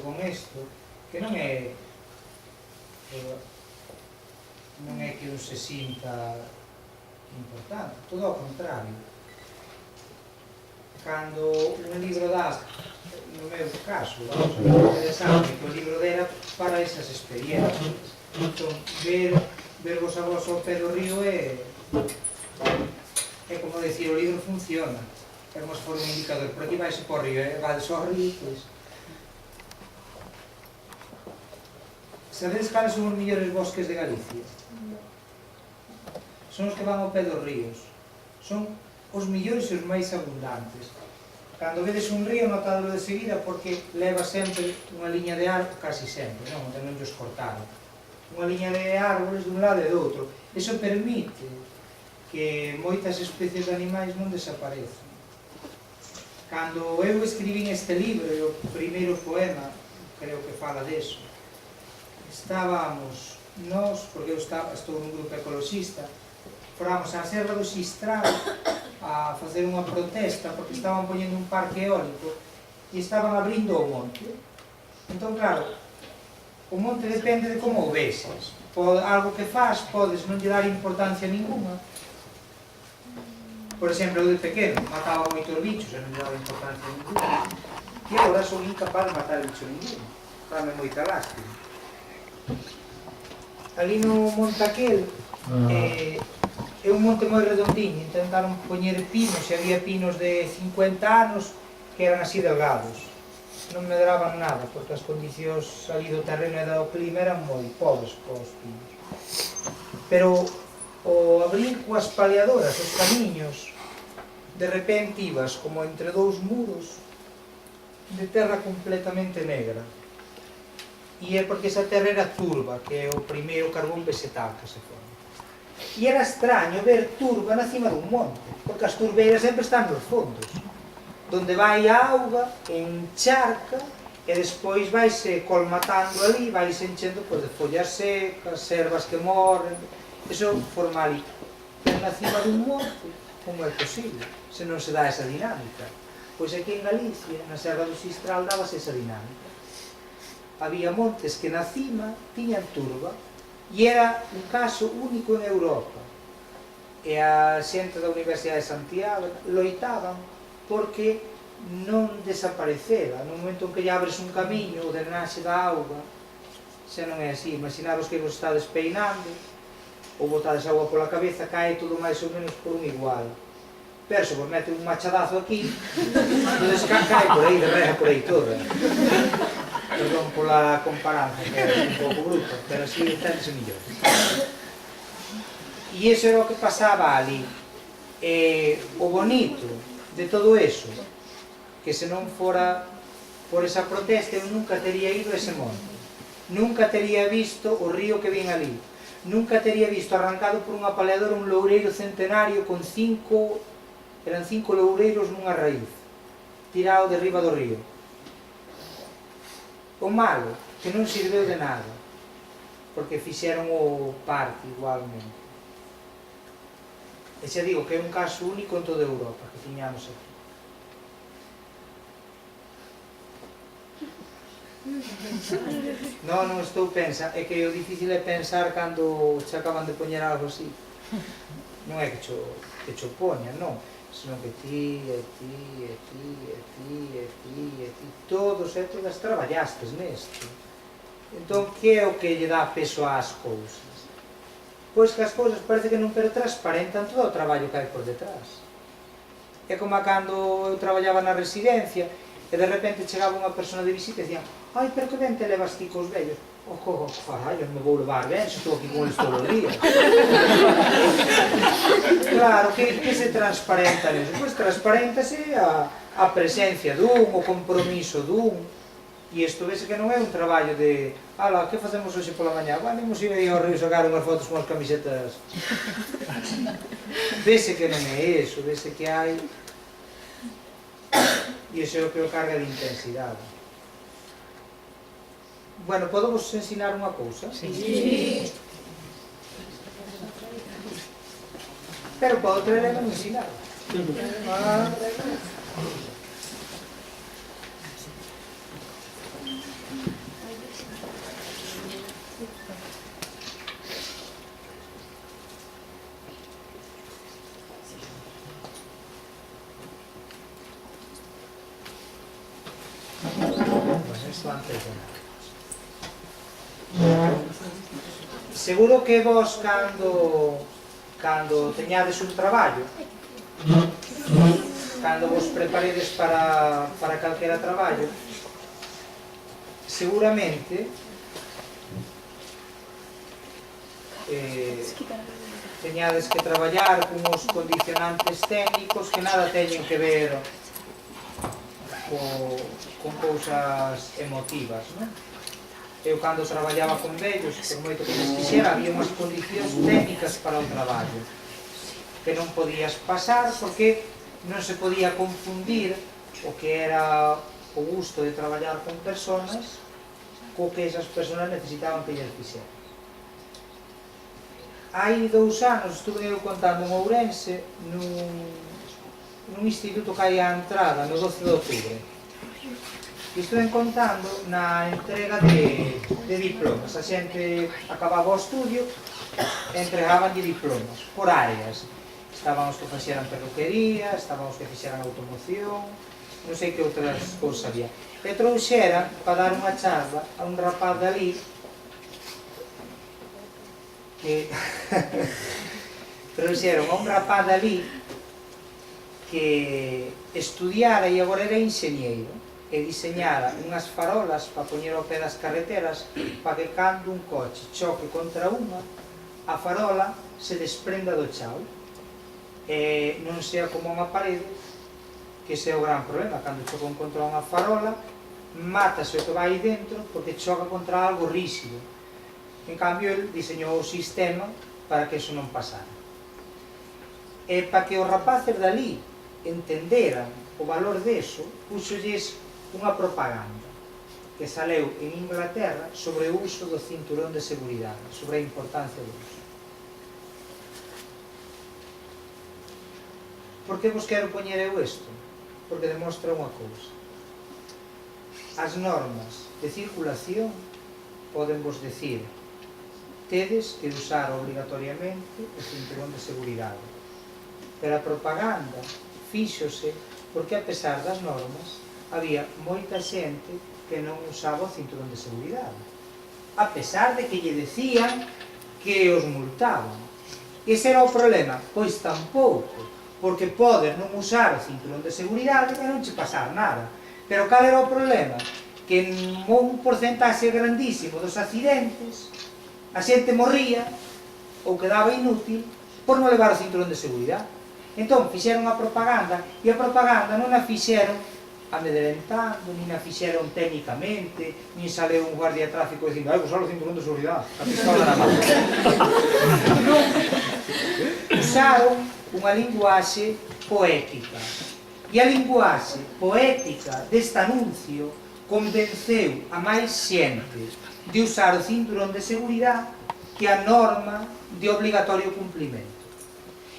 con isto, que non é que un se sinta importante, todo ao contrario. Cando un libro dá, no meu caso, interesante que o libro dera para esas experiencias. Entón, ver vos a vos ao pé do río é como decir, o libro funciona. É como se for un indicador, por aquí vaise por río, vades ao río, pois. Sabedes cales son os mellores bosques de Galicia? Son os que van ao pé dos ríos. Son os mellores e os máis abundantes. Cando vedes un río, notadlo de seguida, porque leva sempre unha liña de árboles, casi sempre, non? Onde non os cortaron. Unha liña de árboles dun lado e do outro. Iso permite que moitas especies de animais non desaparezan. Cando eu escribín este libro, e o primeiro poema, creo que fala deso, estábamos nós, porque eu estou nun grupo ecoloxista, fomos á Serra do Xistral a facer unha protesta porque estaban poñendo un parque eólico e estaban abrindo o monte. Entón, claro, o monte depende de como o vexas. Algo que faz, podes non lle dar importancia ninguna. Por exemplo, eu de pequeno mataba moitos bichos e non lle daba importancia ninguna. E agora son incapaz de matar bicho ningún. Dame moita lástima. Ali no monte aquel é un monte moi redondiño, intentaron poñer pinos, e había pinos de 50 anos que eran así delgados. Non medraban nada, porque as condicións ali do terreno e do clima eran moi pobres cos pinos. Pero o abrir coas paleadoras os camiños, de repente ibas como entre dous muros de terra completamente negra. E é porque esa terra era turba, que é o primeiro carbón vegetal que se forma. E era extraño ver turba na cima dun monte, porque as turbeiras sempre están nos fondos, donde vai a auga, encharca, e despois vaise colmatando ali, vaise enchendo de follas secas, servas que morren, eso forma ali. Pero na cima dun monte, como é posible, se non se dá esa dinámica? Pois aquí en Galicia, na Serra do Xistral, dábase esa dinámica. Había montes que na cima tiñan turba e era un caso único en Europa. E a xente da Universidade de Santiago loitaban porque non desaparecera. No momento en que lle abres un camiño, o drenaxe da auga, xa non é así. Imaginaros que vos estades peinando ou botades auga pola cabeza, cae todo máis ou menos por un igual. Pero se vos mete un machadazo aquí, entonces cae por aí, derreja por aí toda. Perdón pola comparanza, que é un pouco bruta, pero así enténdese mellor. E iso era o que pasaba ali. O bonito de todo eso, que se non fora por esa protesta, eu nunca tería ido a ese monte. Nunca tería visto o río que vin ali. Nunca tería visto arrancado por unha paleadora un loureiro centenario con 5 loureiros nunha raíz, tirado de riba do río. O malo, que non sirveu de nada, porque fixeron o parque igualmente. E xa digo que é un caso único en toda Europa que tiñamos aquí. Non estou pensando, é que o difícil é pensar cando che acaban de poñer algo así. Non é que cho poñan, non, senón que ti, todos e todas traballastes nesto. Entón, que é o que lle dá peso ás cousas? Pois que as cousas parece que non transparentan todo o traballo que hai por detrás. É como cando eu traballaba na residencia e de repente chegaba unha persona de visita e dicían: ai, pero que ben te levas ti cos vellos? Carallo, me vou levar ben, se estou aquí con eles todos os días. Claro, que se transparenta neso? Pois transparentase a presencia dun, o compromiso dun. E isto vese que non é un traballo de ala, que facemos hoxe pola mañá? Bueno, imos ir aí ao río sacar unhas fotos con as camisetas. Vese que non é iso, vese que hai. E iso é o que o carga de intensidade. Bueno, podo vos ensinar unha cousa? Sí. Pero podo traer e non ensinar. isto antes de nada. Seguro que vos cando teñades un traballo, cando vos preparedes para calquera traballo, seguramente teñades que traballar cunhos condicionantes técnicos que nada teñen que ver con cousas emotivas, non? Eu cando traballaba con vellos, por moito que les quixera, había unhas condicións técnicas para o traballo que non podías pasar porque non se podía confundir o que era o gusto de traballar con personas co que esas personas necesitaban que lles fixera. Hai 2 anos estuve eu contando en Ourense nun instituto que hai a entrada no 12 de outubro. Estuve contando na entrega de diplomas. A xente acababa o estudio e entregaban diplomas por áreas. Estaban os que fixeran perruquería, estaban os que fixeran automoción, non sei que outras cousas había. E trouxeran para dar unha charla a un rapaz de ali que trouxeron a un rapaz de ali que estudiara e agora era enxeñeiro e diseñara unhas farolas para poñer ao pé das carreteras para que cando un coche choque contra unha, a farola se desprenda do chao e non sea como unha parede, que ese é o gran problema. Cando chocan contra unha farola, mátase o que vai dentro porque choca contra algo rígido. En cambio, ele diseñou o sistema para que eso non pasara. E para que os rapaces dali entenderan o valor deso, puxolles unha propaganda que saleu en Inglaterra sobre o uso do cinturón de seguridade, sobre a importancia do uso. Por que vos quero poñer eu isto? Porque demostra unha cousa. As normas de circulación poden vos decir tedes que usar obrigatoriamente o cinturón de seguridade, pero a propaganda fíxose porque a pesar das normas había moita xente que non usaba o cinturón de seguridade, a pesar de que lle decían que os multaban. Ese era o problema? Pois tampouco, porque podes non usar o cinturón de seguridade e non che pasar nada. Pero cal era o problema? Que en un porcentaxe grandísimo dos accidentes a xente morría ou quedaba inútil por non levar o cinturón de seguridade. Entón fixeron a propaganda e a propaganda non a fixeron amedrentando, nin a fixeron técnicamente, nin saleu un guardia de tráfico dicindo hai que usar o cinturón de seguridade, a pistola na mano. Non, usaron unha linguaxe poética e a linguaxe poética deste anuncio convenceu a máis xente de usar o cinturón de seguridade que a norma de obligatorio cumplimento.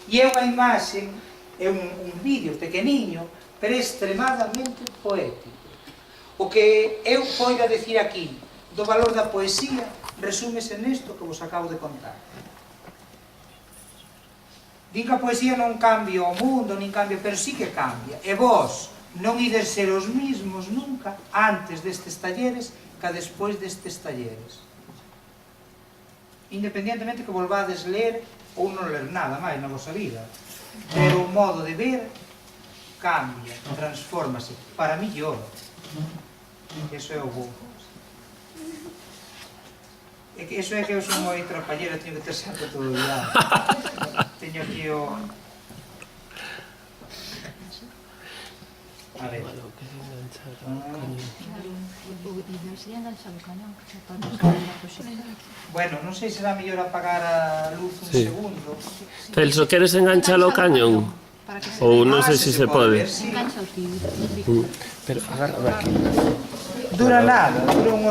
E é unha imaxe, é un vídeo pequeniño, pero extremadamente poético. O que eu poida decir aquí do valor da poesía resúmese nesto que vos acabo de contar. Din que a poesía non cambia o mundo, nin cambia, pero sí que cambia. E vos non ides ser os mismos nunca antes destes talleres que despois destes talleres. Independientemente que volvades ler ou non ler nada máis na vosa vida, pero o modo de ver cambia, transfórmase para millor. Eso é o bo. Eso é que eu son moi trapallera, teño que ter sempre todo o día. Teño aquí o... A ver. Bueno, non sei se será mellor apagar a luz un segundo. Celso, queres enganchalo ao cañón? Ou non sei se se pode. Dura nada, dura uns